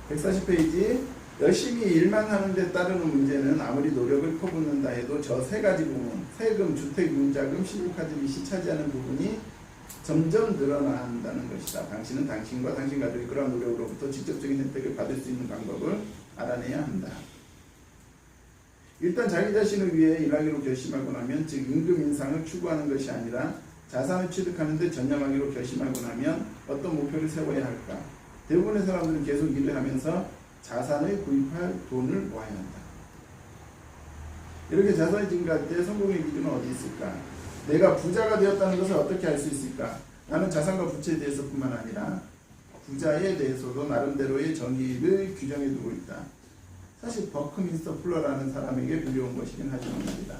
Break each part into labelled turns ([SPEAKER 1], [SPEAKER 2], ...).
[SPEAKER 1] 140페이지. 열심히 일만 하는 데 따르는 문제는 아무리 노력을 퍼붓는다 해도 저 세 가지 부분, 세금, 주택, 융자금, 신용카드 빚이 차지하는 부분이 점점 늘어난다는 것이다. 당신은 당신과 당신 가족이 그러한 노력으로부터 직접적인 혜택을 받을 수 있는 방법을 알아내야 한다. 일단 자기 자신을 위해 일하기로 결심하고 나면, 즉 임금 인상을 추구하는 것이 아니라 자산을 취득하는 데 전념하기로 결심하고 나면 어떤 목표를 세워야 할까? 대부분의 사람들은 계속 일을 하면서 자산을 구입할 돈을 모아야 한다. 이렇게 자산이 증가할 때 성공의 기준은 어디 있을까? 내가 부자가 되었다는 것을 어떻게 알 수 있을까? 나는 자산과 부채에 대해서뿐만 아니라 부자에 대해서도 나름대로의 정의를 규정해 두고 있다. 사실 버크민스터 플러라는 사람에게 빌려온 것이긴 하지만 말이다.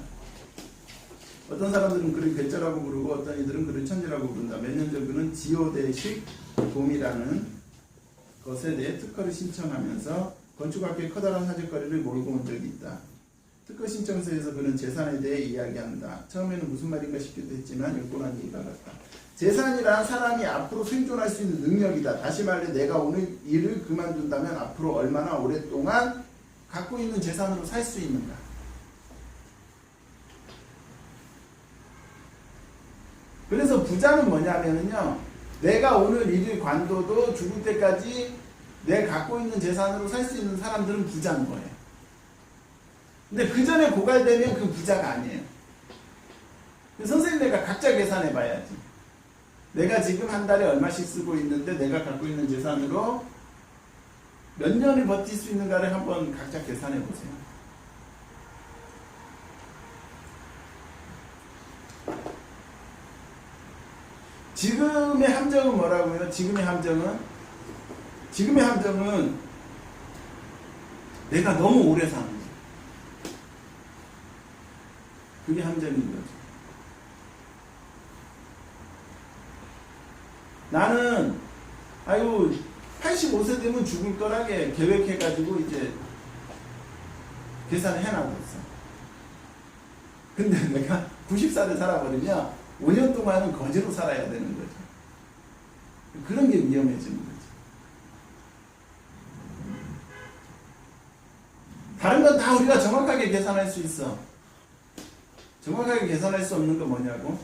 [SPEAKER 1] 어떤 사람들은 그를 괴짜라고 부르고 어떤 이들은 그를 천재라고 부른다. 몇 년 전 그는 지오대식 돔이라는 것에 대해 특허를 신청하면서 건축학계의 커다란 화제거리를 몰고 온 적이 있다. 특허 신청서에서 그는 재산에 대해 이야기한다. 처음에는 무슨 말인가 싶기도 했지만 읽고 나니 이가 같다. 재산이란 사람이 앞으로 생존할 수 있는 능력이다. 다시 말해 내가 오늘 일을 그만둔다면 앞으로 얼마나 오랫동안 갖고 있는 재산으로 살 수 있는가. 그래서 부자는 뭐냐면요, 내가 오늘 일을 관둬도 죽을 때까지 내가 갖고 있는 재산으로 살 수 있는 사람들은 부자인 거예요. 근데 그 전에 고갈되면 그 부자가 아니에요. 선생님, 내가 각자 계산해 봐야지. 내가 지금 한 달에 얼마씩 쓰고 있는데 내가 갖고 있는 재산으로 몇 년을 버틸 수 있는가를 한번 각자 계산해 보세요. 지금의 함정은 뭐라고요? 지금의 함정은 내가 너무 오래 사는 거예요. 그게 함정인 거죠. 나는 85세 되면 죽을 거라게 계획해가지고 이제 계산을 해놔뒀어. 근데 내가 90살을 살아버리면 5년 동안은 거지로 살아야 되는 거죠. 그런 게 위험해지는 거죠. 다른 건 다 우리가 정확하게 계산할 수 있어. 정확하게 계산할 수 없는 건 뭐냐고?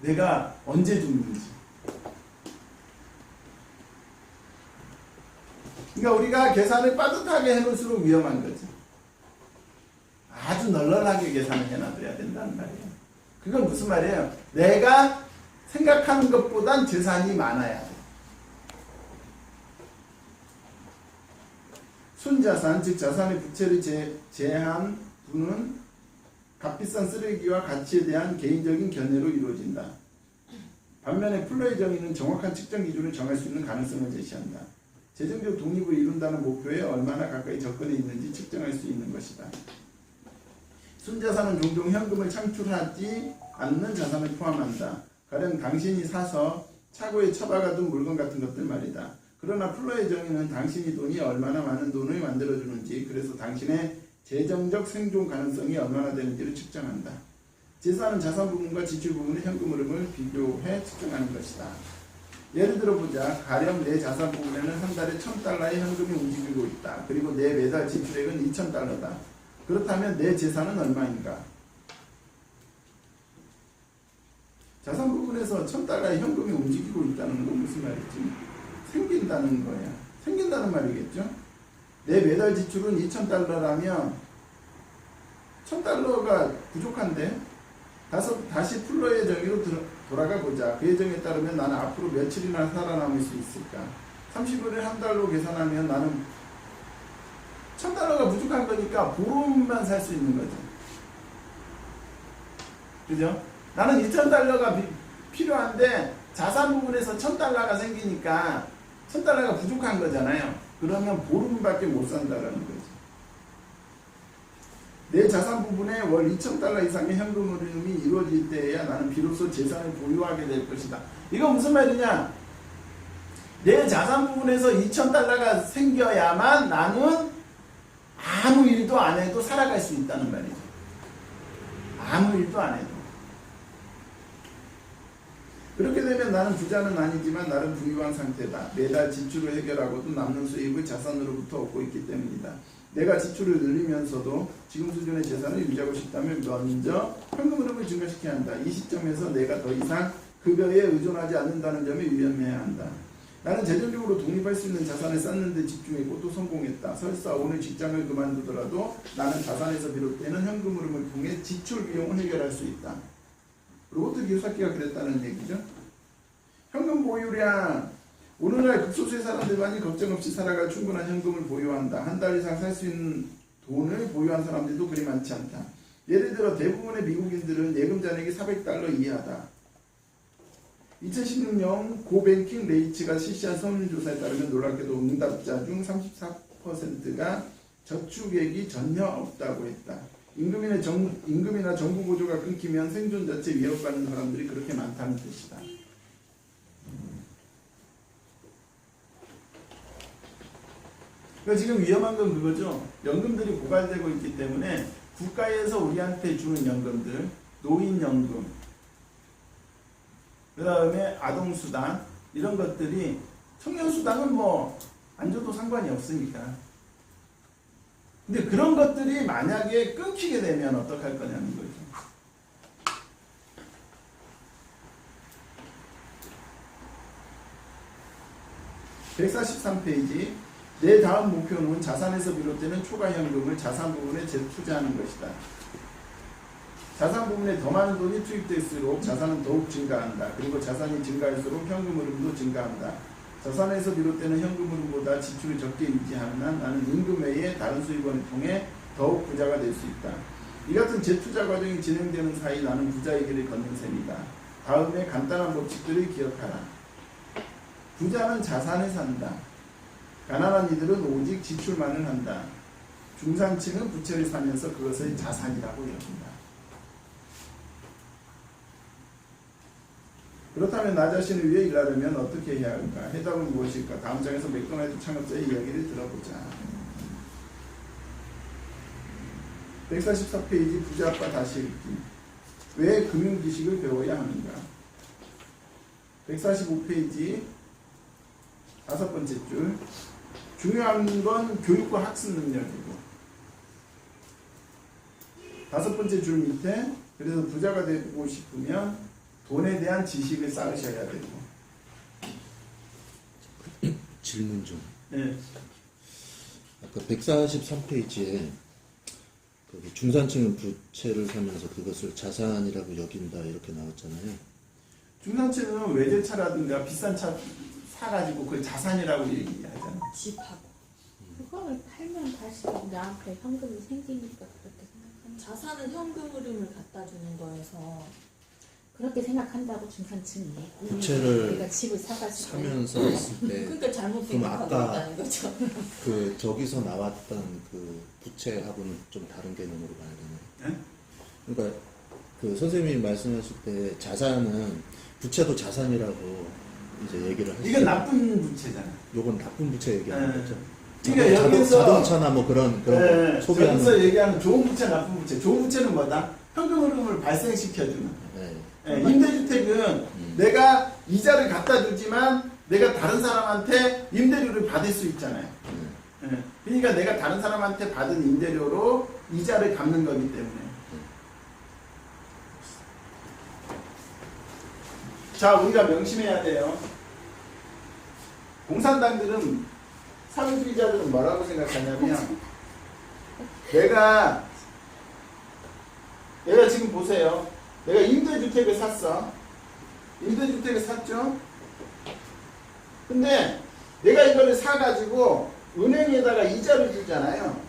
[SPEAKER 1] 내가 언제 죽는지. 그러니까 우리가 계산을 빠듯하게 해놓을수록 위험한 거지. 아주 널널하게 계산을 해놔둬야 된다는 말이에요. 그건 무슨 말이에요? 내가 생각하는 것보단 재산이 많아야 돼. 순자산, 즉 자산의 부채를 제한 부는 값비싼 쓰레기와 가치에 대한 개인적인 견해로 이루어진다. 반면에 플러의 정의는 정확한 측정 기준을 정할 수 있는 가능성을 제시한다. 재정적 독립을 이룬다는 목표에 얼마나 가까이 접근해 있는지 측정할 수 있는 것이다. 순자산은 종종 현금을 창출하지 않는 자산을 포함한다. 가령 당신이 사서 차고에 처박아둔 물건 같은 것들 말이다. 그러나 플러의 정의는 당신이 돈이 얼마나 많은 돈을 만들어주는지, 그래서 당신의 재정적 생존 가능성이 얼마나 되는지를 측정한다. 재산은 자산 부분과 지출 부분의 현금 흐름을 비교해 측정하는 것이다. 예를 들어보자. 가령 내 자산 부분에는 한 달에 $1000의 현금이 움직이고 있다. 그리고 내 매달 지출액은 $2000다. 그렇다면 내 재산은 얼마인가? 자산 부분에서 $1000의 현금이 움직이고 있다는 건 무슨 말이지? 생긴다는 거야. 생긴다는 말이겠죠? 내 매달 지출은 $2000라면 $1000가 부족한데? 다시 플러의 정의로 돌아가 보자. 그 예정에 따르면 나는 앞으로 며칠이나 살아남을 수 있을까? 30일을 한 달로 계산하면 나는 $1000가 부족한 거니까 보름만 살 수 있는 거죠. 그죠? 나는 $2000가 필요한데 자산 부분에서 $1000가 생기니까 $1000가 부족한 거잖아요. 그러면 보름밖에 못 산다라는 거죠. 내 자산 부분에 월 $2000 이상의 현금 흐름이 이루어질 때에야 나는 비로소 재산을 보유하게 될 것이다. 이건 무슨 말이냐? 내 자산 부분에서 $2000가 생겨야만 나는 아무 일도 안 해도 살아갈 수 있다는 말이죠. 아무 일도 안 해도. 그렇게 되면 나는 부자는 아니지만 나름 부유한 상태다. 매달 지출을 해결하고도 남는 수입을 자산으로부터 얻고 있기 때문이다. 내가 지출을 늘리면서도 지금 수준의 재산을 유지하고 싶다면 먼저 현금 흐름을 증가시켜야 한다. 이 시점에서 내가 더 이상 급여에 의존하지 않는다는 점에 유념해야 한다. 나는 재정적으로 독립할 수 있는 자산을 쌓는 데 집중했고 또 성공했다. 설사 오늘 직장을 그만두더라도 나는 자산에서 비롯되는 현금 흐름을 통해 지출 비용을 해결할 수 있다. 로버트 기요사키가 그랬다는 얘기죠. 현금 보유량, 오늘날 극소수의 사람들만이 걱정 없이 살아갈 충분한 현금을 보유한다. 한 달 이상 살 수 있는 돈을 보유한 사람들도 그리 많지 않다. 예를 들어 대부분의 미국인들은 예금 잔액이 $400 이하다. 2016년 고뱅킹 레이츠가 실시한 설문조사에 따르면 놀랍게도 응답자 중 34%가 저축액이 전혀 없다고 했다. 임금이나 정부 보조가 끊기면 생존 자체 위협받는 사람들이 그렇게 많다는 뜻이다. 그러니까 지금 위험한 건 그거죠. 연금들이 고갈되고 있기 때문에 국가에서 우리한테 주는 연금들, 노인연금, 그 다음에 아동수당, 이런 것들이 청년수당은 뭐 안 줘도 상관이 없으니까. 근데 그런 것들이 만약에 끊기게 되면 어떡할 거냐는 거죠. (143페이지) 내 다음 목표는 자산에서 비롯되는 초과현금을 자산 부분에 재투자하는 것이다. 자산 부분에 더 많은 돈이 투입될수록 자산은 더욱 증가한다. 그리고 자산이 증가할수록 현금 흐름도 증가한다. 자산에서 비롯되는 현금 흐름보다 지출을 적게 유지하는 한 나는 임금 외에 다른 수입원을 통해 더욱 부자가 될 수 있다. 이 같은 재투자 과정이 진행되는 사이 나는 부자의 길을 걷는 셈이다. 다음에 간단한 법칙들을 기억하라. 부자는 자산을 산다. 가난한 이들은 오직 지출만을 한다. 중산층은 부채를 사면서 그것을 자산이라고 여긴다. 그렇다면 나 자신을 위해 일하려면 어떻게 해야 할까? 해답은 무엇일까? 다음 장에서 맥도날드 창업자의 이야기를 들어보자. 144페이지 부자과 다시 읽기. 왜 금융지식을 배워야 하는가? 145페이지 다섯 번째 줄. 중요한 건 교육과 학습 능력이고, 다섯 번째 줄 밑에 그래서 부자가 되고 싶으면 돈에 대한 지식을 쌓으셔야 되고.
[SPEAKER 2] 질문 좀.
[SPEAKER 1] 네.
[SPEAKER 2] 아까 143페이지에 중산층은 부채를 사면서 그것을 자산이라고 여긴다 이렇게 나왔잖아요.
[SPEAKER 1] 중산층은 외제차라든가 비싼 차 사가지고 그걸 자산이라고 얘기하잖아요.
[SPEAKER 3] 집하고.
[SPEAKER 4] 그거를 팔면 다시 나한테 현금이 생기니까 그렇게 생각하는.
[SPEAKER 3] 자산은 현금 흐름을 갖다 주는 거여서
[SPEAKER 4] 그렇게 생각한다고 중산층이.
[SPEAKER 2] 부채를
[SPEAKER 4] 우리가 집을 사가지고
[SPEAKER 2] 사면서 했을 때
[SPEAKER 3] 그러니까 잘못
[SPEAKER 2] 그럼
[SPEAKER 3] 생각하고
[SPEAKER 2] 아까
[SPEAKER 3] 있다는 거죠.
[SPEAKER 2] 그 저기서 나왔던 그 부채하고는 좀 다른 개념으로 봐야 되나요?
[SPEAKER 1] 네?
[SPEAKER 2] 그러니까 그 선생님이 말씀하실 때 자산은 부채도 자산이라고 이제 얘기를 하시죠.
[SPEAKER 1] 이건 나쁜 부채잖아요.
[SPEAKER 2] 요건 나쁜 부채 얘기하는
[SPEAKER 1] 네.
[SPEAKER 2] 거죠.
[SPEAKER 1] 그러니까 여기서
[SPEAKER 2] 자동차나 뭐 그런
[SPEAKER 1] 네,
[SPEAKER 2] 소비하는.
[SPEAKER 1] 저기서 얘기하는 좋은 부채, 나쁜 부채. 좋은 부채는 뭐다? 현금 흐름을 발생시켜주는.
[SPEAKER 2] 네.
[SPEAKER 1] 네, 임대주택은 내가 이자를 갖다 주지만 내가 다른 사람한테 임대료를 받을 수 있잖아요. 네, 그러니까 내가 다른 사람한테 받은 임대료로 이자를 갚는 거기 때문에. 자, 우리가 명심해야 돼요. 공산당들은, 사회주의자들은 뭐라고 생각하냐면, 내가 지금 보세요. 내가 임대주택을 샀어. 임대주택을 샀죠? 근데 내가 이거를 사가지고 은행에다가 이자를 주잖아요.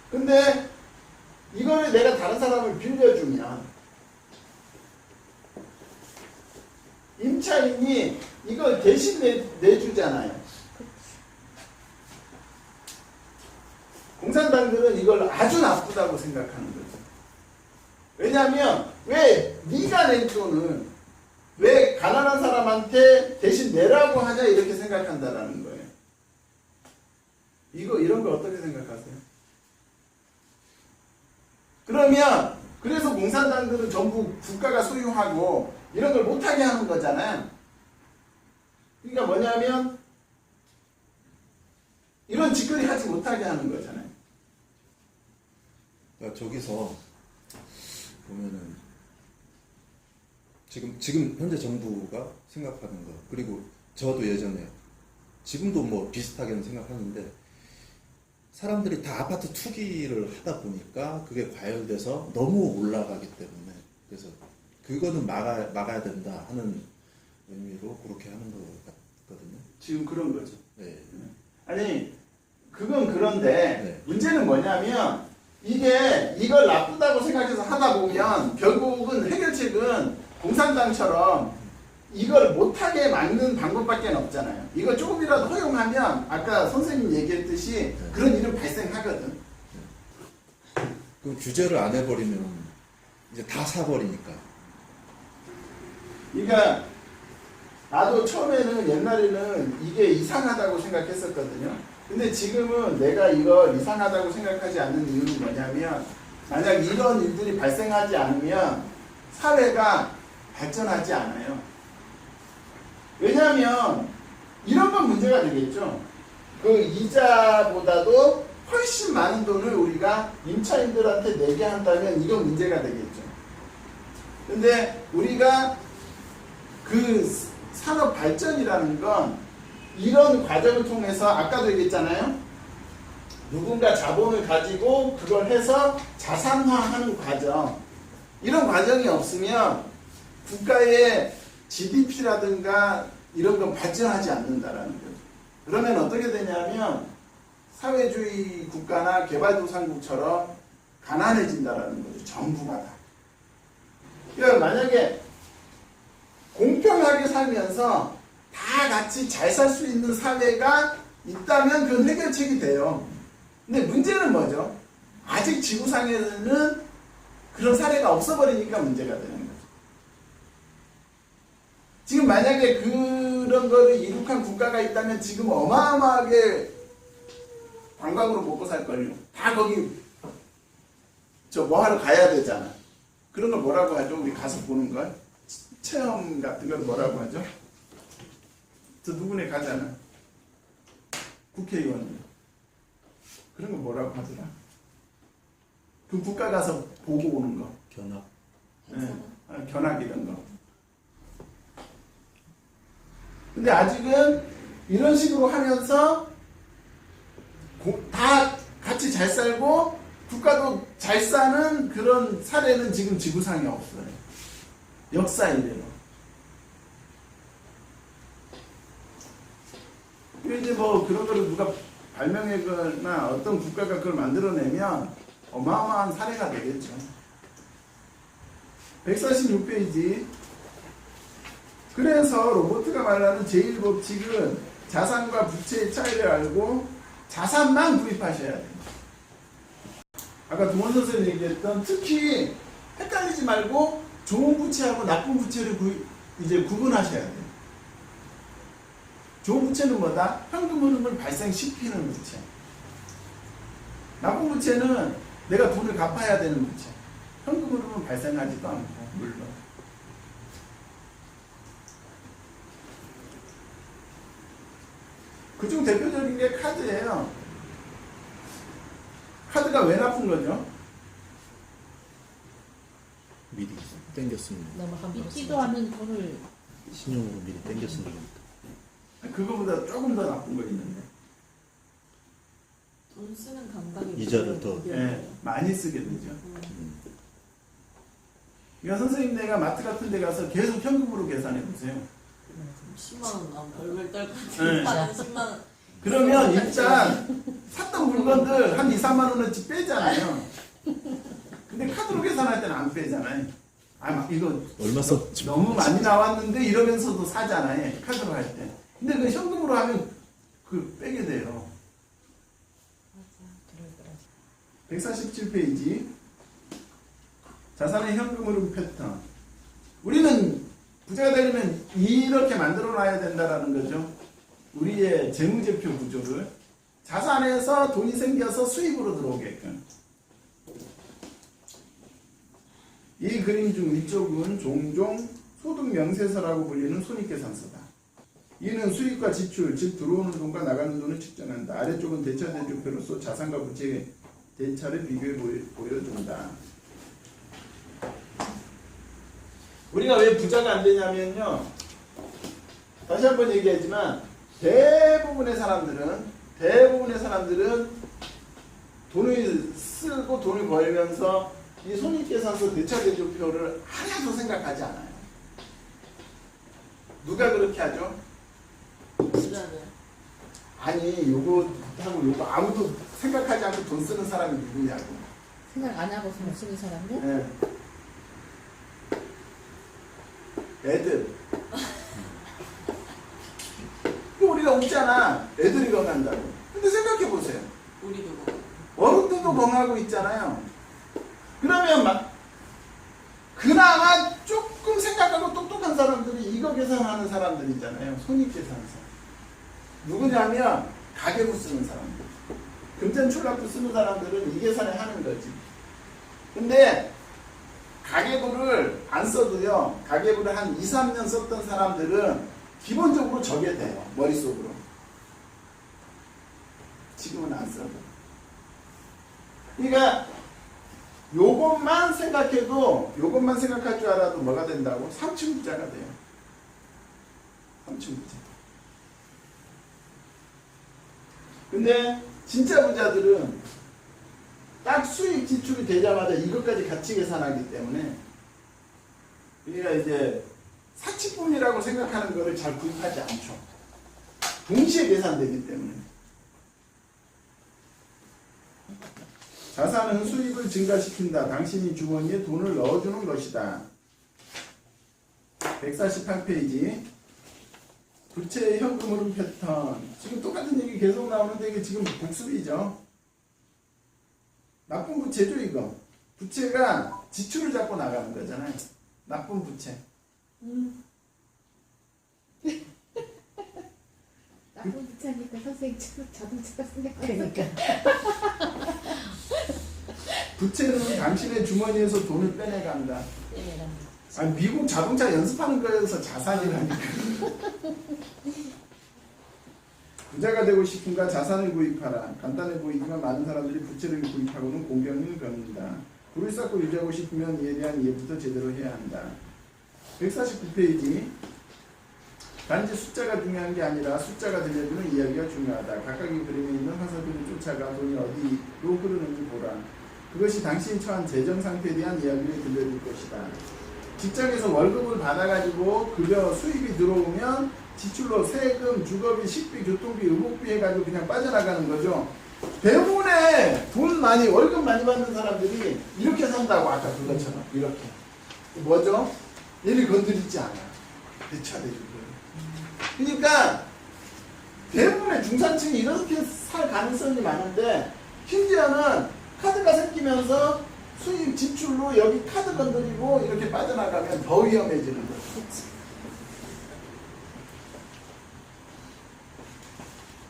[SPEAKER 1] 근데 이거를 내가 다른 사람을 빌려주면 임차인이 이걸 대신 내주잖아요. 공산당들은 이걸 아주 나쁘다고 생각하는 거죠. 왜냐하면 왜 네가 낸 돈은 왜 가난한 사람한테 대신 내라고 하냐 이렇게 생각한다라는 거예요. 이런 거 어떻게 생각하세요? 그러면 그래서 공산당들은 전부 국가가 소유하고 이런 걸 못하게 하는 거잖아요. 그러니까 뭐냐면 이런 짓거리 하지 못하게 하는 거잖아요.
[SPEAKER 2] 그러니까 저기서 보면은 지금 현재 정부가 생각하는 거, 그리고 저도 예전에 지금도 뭐 비슷하게는 생각하는데, 사람들이 다 아파트 투기를 하다 보니까 그게 과열돼서 너무 올라가기 때문에, 그래서 그거는 막아야 된다 하는 의미로 그렇게 하는 것 같거든요.
[SPEAKER 1] 지금 그런 거죠.
[SPEAKER 2] 네.
[SPEAKER 1] 아니 그건 그런데
[SPEAKER 2] 네.
[SPEAKER 1] 문제는 뭐냐면 이걸 나쁘다고 생각해서 하다 보면 결국은 해결책은 공산당처럼 이걸 못하게 막는 방법밖에 없잖아요. 이걸 조금이라도 허용하면 아까 선생님 얘기했듯이 그런 일은 발생하거든.
[SPEAKER 2] 그럼 규제를 안 해버리면 이제 다 사버리니까.
[SPEAKER 1] 그러니까 나도 처음에는 옛날에는 이게 이상하다고 생각했었거든요. 근데 지금은 내가 이걸 이상하다고 생각하지 않는 이유는 뭐냐면, 만약 이런 일들이 발생하지 않으면 사회가 발전하지 않아요. 왜냐하면 이런 건 문제가 되겠죠. 그 이자보다도 훨씬 많은 돈을 우리가 임차인들한테 내게 한다면 이건 문제가 되겠죠. 근데 우리가 그 산업 발전이라는 건 이런 과정을 통해서 아까도 얘기했잖아요. 누군가 자본을 가지고 그걸 해서 자산화하는 과정. 이런 과정이 없으면 국가의 GDP라든가 이런 건 발전하지 않는다라는 거죠. 그러면 어떻게 되냐면 사회주의 국가나 개발도상국처럼 가난해진다라는 거죠. 전부가 다. 그러니까 만약에 공평하게 살면서 다 같이 잘 살 수 있는 사회가 있다면 그건 해결책이 돼요. 근데 문제는 뭐죠? 아직 지구상에는 그런 사례가 없어버리니까 문제가 되는 거죠. 지금 만약에 그런 거를 이룩한 국가가 있다면 지금 어마어마하게 관광으로 먹고 살걸요. 다 거기 뭐 하러 가야 되잖아. 그런 걸 뭐라고 하죠? 우리 가서 보는 걸? 체험 같은 걸 뭐라고 하죠? 저 누구네 가잖아. 국회의원. 그런 거 뭐라고 하더라? 그 국가 가서 보고 오는 거.
[SPEAKER 2] 견학.
[SPEAKER 1] 네. 견학 이런 거. 근데 아직은 이런 식으로 하면서 다 같이 잘 살고 국가도 잘 사는 그런 사례는 지금 지구상에 없어요. 역사 이래로. 이제 뭐 그런 거를 누가 발명하거나 어떤 국가가 그걸 만들어내면 어마어마한 사례가 되겠죠. 146페이지. 그래서 로버트가 말하는 제1법칙은 자산과 부채의 차이를 알고 자산만 구입하셔야 돼요. 아까 동원 선생님이 얘기했던 특히 헷갈리지 말고 좋은 부채하고 나쁜 부채를 이제 구분하셔야 돼요. 좋은 부채는 뭐다? 현금 흐름을 발생시키는 부채. 나쁜 부채는 내가 돈을 갚아야 되는 부채. 현금 흐름은 발생하지도 않고, 물론. 그중 대표적인 게 카드예요. 카드가 왜 나쁜 거죠?
[SPEAKER 2] 미리 땡겼습니다.
[SPEAKER 3] 너무 한
[SPEAKER 4] 믿지도 않은 돈을
[SPEAKER 2] 신용으로 미리 땡겼습니다.
[SPEAKER 1] 그거보다 조금 더 나쁜 거 있는데.
[SPEAKER 3] 돈 쓰는 감각이
[SPEAKER 2] 이자를 더.
[SPEAKER 1] 예, 많이 쓰게 되죠. 그러니까 선생님 내가 마트 같은 데 가서 계속 현금으로 계산해 보세요.
[SPEAKER 3] 10만 원 나오면 얼굴 떨고
[SPEAKER 1] 네.
[SPEAKER 3] 10만 원.
[SPEAKER 1] 그러면 일단 샀던 물건들 한 2, 3만 원어치 빼잖아요. 근데 카드로 계산할 때는 안 빼잖아요. 이거
[SPEAKER 2] 얼마 썼지?
[SPEAKER 1] 너무 많이 나왔는데 이러면서도 사잖아요. 카드로 할 때. 근데 그 현금으로 하면 그 빼게 돼요. 147페이지. 자산의 현금 흐름 패턴. 우리는 부자가 되려면 이렇게 만들어 놔야 된다라는 거죠. 우리의 재무제표 구조를. 자산에서 돈이 생겨서 수입으로 들어오게끔. 이 그림 중 위쪽은 종종 소득 명세서라고 불리는 손익계산서다. 이는 수입과 지출, 즉 들어오는 돈과 나가는 돈을 측정한다. 아래쪽은 대차 대조표로서 자산과 부채의 대차를 비교해 보여준다. 우리가 왜 부자가 안 되냐면요. 다시 한번 얘기하지만 대부분의 사람들은 돈을 쓰고 돈을 벌면서 이 손익계산서 대차대조표를 하나도 생각하지 않아요. 누가 그렇게 하죠?
[SPEAKER 3] 부자는
[SPEAKER 1] 아니 요거하고 요거 아무도 생각하지 않고 돈 쓰는 사람이 누구냐고.
[SPEAKER 4] 생각 안 하고 돈 쓰는 사람들?
[SPEAKER 1] 네. 애들. 우리가 웃잖아. 애들이 건강한다고. 근데 생각해 보세요.
[SPEAKER 3] 우리도 뭐
[SPEAKER 1] 어른들도 건강하고 있잖아요. 그러면 막 그나마 조금 생각하고 똑똑한 사람들이 이거 계산하는 사람들이잖아요. 손익계산서. 누구냐면 가계부 쓰는 사람들. 금전출납부 쓰는 사람들은 이 계산을 하는 거지. 근데 가계부를 안 써도요. 가계부를 한 2, 3년 썼던 사람들은 기본적으로 저게 돼요. 머릿속으로. 지금은 안 써도. 그러니까 요것만 생각해도 요것만 생각할 줄 알아도 뭐가 된다고? 3층 부자가 돼요. 3층 부자. 근데 진짜 부자들은 딱 수익 지출이 되자마자 이것까지 같이 계산하기 때문에 우리가 이제 사치품이라고 생각하는 거를 잘 구입하지 않죠. 동시에 계산되기 때문에. 자산은 수입을 증가시킨다. 당신이 주머니에 돈을 넣어주는 것이다. 148페이지. 부채의 현금 흐름 패턴. 지금 똑같은 얘기 계속 나오는데 이게 지금 복습이죠. 나쁜 부채죠 이거. 부채가 지출을 잡고 나가는 거잖아요. 나쁜 부채.
[SPEAKER 4] 나쁜 부채니까 선생님 자동차가 생각하니까.
[SPEAKER 1] 부채는 당신의 주머니에서 돈을 빼내간다. 아니 미국 자동차 연습하는 거에서 자산이라니까. 부자가 되고 싶은가 자산을 구입하라. 간단해 보이지만 많은 사람들이 부채를 구입하고는 공경을 겪는다. 부를 쌓고 유지하고 싶으면 이에 대한 이해부터 제대로 해야 한다. 149페이지. 단지 숫자가 중요한 게 아니라 숫자가 들려주는 이야기가 중요하다. 각각의 그림에 있는 화살표를 쫓아가 돈이 어디로 흐르는지 보라. 그것이 당신이 처한 재정 상태에 대한 이야기를 들려줄 것이다. 직장에서 월급을 받아가지고 급여 수입이 들어오면 지출로 세금, 주거비, 식비, 교통비, 의복비 해가지고 그냥 빠져나가는 거죠. 대부분의 돈 많이, 월급 많이 받는 사람들이 이렇게 산다고. 아까 그것처럼 이렇게. 뭐죠? 얘를 건드리지 않아. 대차대주고. 그러니까 대부분의 중산층이 이렇게 살 가능성이 많은데 심지어는 카드가 생기면서 수입 지출로 여기 카드 건드리고 이렇게 빠져나가면 더 위험해지는 거죠.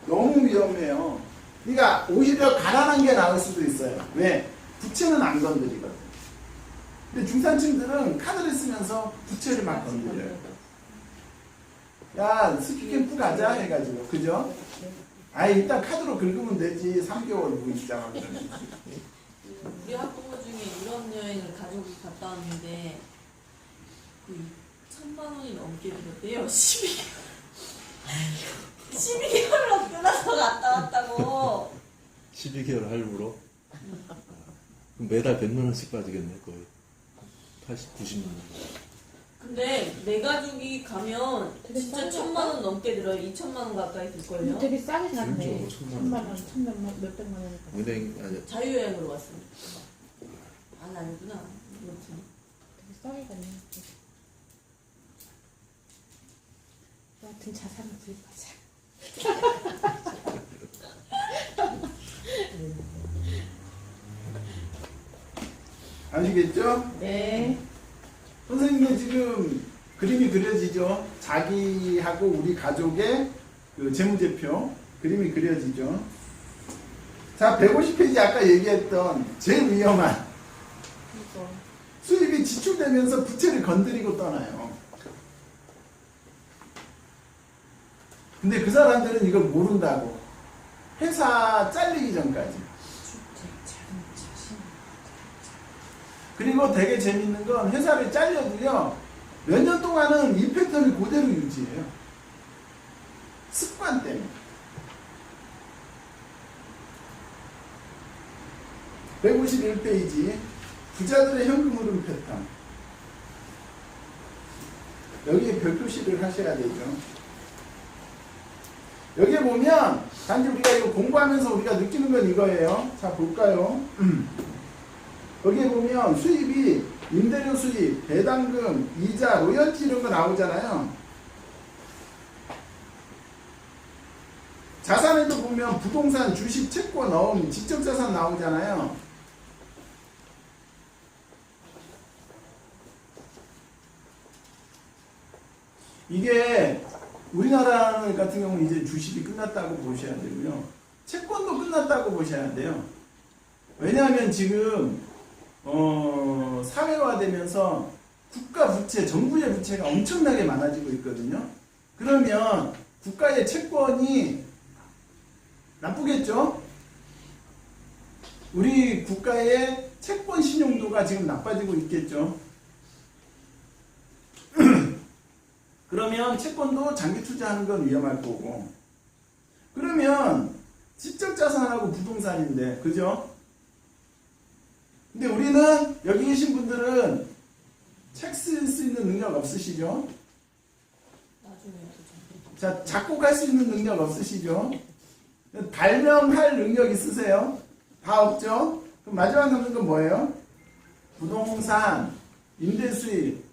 [SPEAKER 1] 너무 위험해요. 그러니까 오히려 가난한 게 나을 수도 있어요. 왜? 부채는 안 건드리거든. 근데 중산층들은 카드를 쓰면서 부채를 막 건드려요. 야, 스키 캠프 가자 해가지고, 그죠? 아, 일단 카드로 긁으면 되지. 3개월 무이자가.
[SPEAKER 3] 우리 학부모 중에 이런 여행을 가족이 갔다 왔는데 그 1,000만 원이 넘게 들었대요. 12개월로 끊어서 갔다 왔다고.
[SPEAKER 2] 12개월 할부로? 그럼 매달 100만 원씩 빠지겠네 거의. 80, 90만 원.
[SPEAKER 3] 근데 내 가족이 가면
[SPEAKER 4] 되게
[SPEAKER 3] 진짜
[SPEAKER 4] 싸게
[SPEAKER 3] 1,000만 원 넘게 들어요. 2,000만 원 가까이 들걸요.
[SPEAKER 4] 되게 싸게 샀네.
[SPEAKER 2] 그렇죠.
[SPEAKER 4] 1,000만 원, 1,몇백만 원.
[SPEAKER 2] 은행 아니
[SPEAKER 3] 자유여행으로 왔습니다. 안 아니구나. 아무튼
[SPEAKER 4] 되게 싸게 갔네. 여하튼 자산을 구입하자.
[SPEAKER 1] 아시겠죠?
[SPEAKER 4] 네.
[SPEAKER 1] 선생님의 지금 그림이 그려지죠? 자기하고 우리 가족의 그 재무제표 그림이 그려지죠? 자, 150페이지 아까 얘기했던 제일 위험한
[SPEAKER 4] 이거.
[SPEAKER 1] 수입이 지출되면서 부채를 건드리고 떠나요. 근데 그 사람들은 이걸 모른다고. 회사 잘리기 전까지. 그리고 되게 재밌는 건 회사를 잘려도요, 몇 년 동안은 이 패턴을 그대로 유지해요. 습관 때문에. 151페이지 부자들의 현금 흐름 패턴. 여기에 별표시를 하셔야 되죠. 여기에 보면 단지 우리가 이거 공부하면서 우리가 느끼는 건 이거예요. 자, 볼까요? 여기에 보면 수입이 임대료 수입, 배당금, 이자, 로열티 이런 거 나오잖아요. 자산에도 보면 부동산, 주식, 채권, 어음, 지적자산 나오잖아요. 이게 우리나라 같은 경우는 이제 주식이 끝났다고 보셔야 되고요. 채권도 끝났다고 보셔야 돼요. 왜냐하면 지금 사회화되면서 국가 부채, 정부의 부채가 엄청나게 많아지고 있거든요. 그러면 국가의 채권이 나쁘겠죠? 우리 국가의 채권 신용도가 지금 나빠지고 있겠죠? 그러면 채권도 장기 투자하는 건 위험할 거고. 그러면 지적자산하고 부동산인데, 그죠? 근데 우리는 여기 계신 분들은 책 쓸 수 있는 능력 없으시죠?
[SPEAKER 3] 나중에
[SPEAKER 1] 자, 작곡할 수 있는 능력 없으시죠? 발명할 능력 있으세요? 다 없죠? 그럼 마지막 남는 건 뭐예요? 부동산, 임대수입.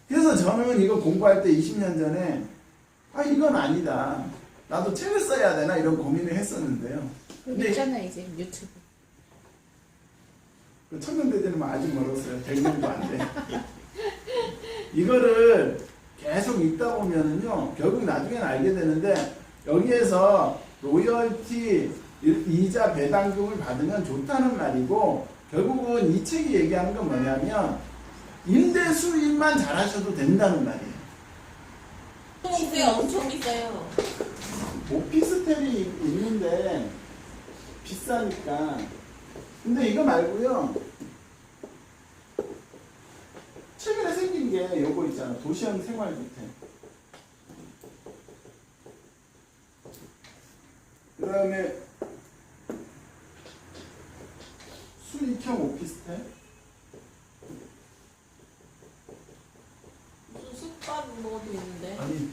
[SPEAKER 1] 그래서 저는 이거 공부할 때 20년 전에 이건 아니다. 나도 책을 써야 되나 이런 고민을 했었는데요.
[SPEAKER 4] 근데 있잖아 이제 유튜브.
[SPEAKER 1] 청년대대는 아직 멀었어요. 100년도 안 돼. 이거를 계속 읽다 보면은요, 결국 나중에는 알게 되는데, 여기에서 로열티, 이자, 배당금을 받으면 좋다는 말이고, 결국은 이 책이 얘기하는 건 뭐냐면, 임대 수입만 잘하셔도 된다는 말이에요.
[SPEAKER 3] 수입이 엄청 비싸요.
[SPEAKER 1] 오피스텔이 있는데, 비싸니까. 근데 이거 말고요, 최근에 생긴 게 요거 있잖아. 도시형 생활주택. 그 다음에 수익형 오피스텔.
[SPEAKER 3] 무슨 숙박 뭐도 있는데.
[SPEAKER 1] 아니,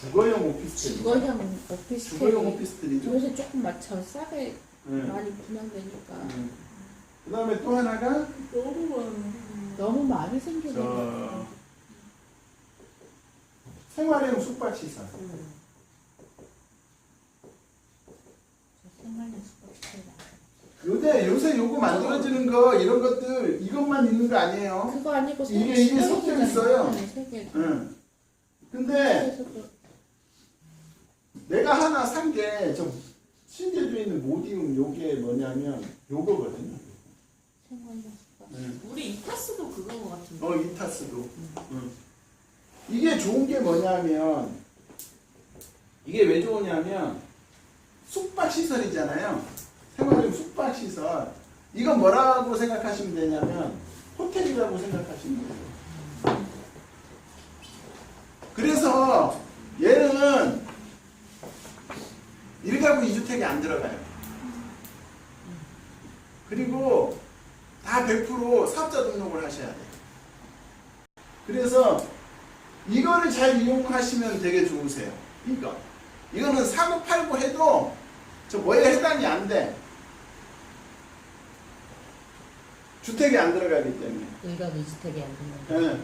[SPEAKER 1] 주거형 오피스텔.
[SPEAKER 4] 주거형 오피스텔.
[SPEAKER 1] 주거형 오피스텔이죠.
[SPEAKER 4] 요새 조금 맞춰 싸게
[SPEAKER 1] 네.
[SPEAKER 4] 많이 분양되니까
[SPEAKER 1] 그 다음에 또 하나가
[SPEAKER 3] 너무 많아.
[SPEAKER 4] 너무 많이 생기네.
[SPEAKER 1] 생활형 숙박시설.
[SPEAKER 4] 생활용 숙박시설.
[SPEAKER 1] 요새 요거 만들어지는 거 이런 것들 이것만 있는 거 아니에요?
[SPEAKER 4] 그거 아니고
[SPEAKER 1] 이게 섞여 있어요.
[SPEAKER 4] 세 개.
[SPEAKER 1] 응. 근데 내가 하나 산 게 저 신제주에 있는 모디움 요게 뭐냐면 요거거든요.
[SPEAKER 4] 생활용 숙박.
[SPEAKER 1] 응.
[SPEAKER 3] 우리 이타스도 그건 것 같은데.
[SPEAKER 1] 이타스도. 응. 이게 좋은 게 뭐냐면 이게 왜 좋으냐면 숙박시설이잖아요. 생활용 숙박시설. 이건 뭐라고 생각하시면 되냐면 호텔이라고 생각하시면 돼요. 그래서 얘는 1가구 2주택이 안 들어가요. 그리고 다 100% 사업자 등록을 하셔야 돼요. 그래서 이거를 잘 이용하시면 되게 좋으세요. 이거는 사고 팔고 해도 저 뭐에 해당이 안 돼. 주택이 안 들어가기 때문에.
[SPEAKER 5] 1가 2주택이 안 된다.
[SPEAKER 1] 네.